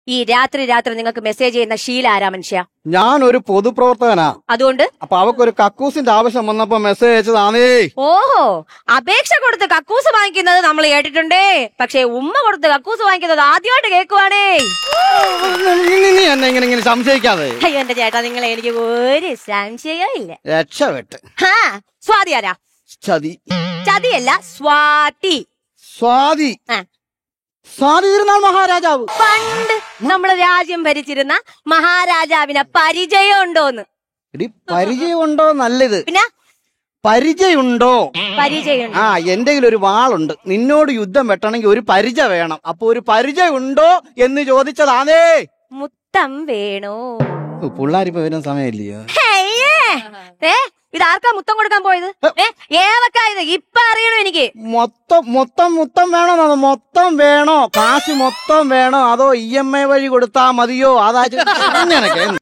ഈ രാത്രി നിങ്ങൾക്ക് മെസ്സേജ് ചെയ്യുന്ന ശീലം ആരാ മനുഷ്യ? ഞാനൊരു പൊതുപ്രവർത്തകനാ. അതുകൊണ്ട് അപ്പൊ അവക്കൊരു കക്കൂസിന്റെ ആവശ്യം വന്നപ്പോ മെസ്സേജ് അയച്ചതാണേ. ഓഹോ, അപേക്ഷ കൊടുത്ത് കക്കൂസ് വാങ്ങിക്കുന്നത് നമ്മൾ കേട്ടിട്ടുണ്ടേ, പക്ഷെ ഉമ്മ കൊടുത്ത് കക്കൂസ് വാങ്ങിക്കുന്നത് ആദ്യമായിട്ട് കേൾക്കുവാണേ. നീ എന്നെ ഇങ്ങനെ സംശയിക്കാതെ. അയ്യോ എന്റെ ചേട്ടാ, നിങ്ങളെ എനിക്ക് ഒരു സംശയവും ഇല്ല. രക്ഷപ്പെട്ട്. സ്വാതി ആരാ? ചതിയല്ല, സ്വാതി. സ്വാതി തിരുനാൾ മഹാരാജാവ്. പണ്ട് നമ്മള് രാജ്യം ഭരിച്ചിരുന്ന മഹാരാജാവിനെ പരിചയം ഉണ്ടോന്ന്? പരിചയമുണ്ടോ നല്ലത്. പിന്നെ പരിചയമുണ്ടോ? പരിചയം. എന്റെ ഒരു വാളുണ്ട്. നിന്നോട് യുദ്ധം വെട്ടണമെങ്കിൽ ഒരു പരിചയം വേണം. അപ്പൊ ഒരു പരിചയം ഉണ്ടോ എന്ന് ചോദിച്ചതാണേ. മുത്തം വേണോ? പിള്ളേരിപ്പോ വരുന്ന സമയമില്ലയോ? ഇതാർക്കാ മുത്തം കൊടുക്കാൻ പോയത്? ഏതൊക്കെ ഇപ്പൊ അറിയണോ എനിക്ക്? മൊത്തം വേണോ? മൊത്തം വേണോ? കാശ് മൊത്തം വേണോ അതോ EMI വഴി കൊടുത്താ മതിയോ? അതാ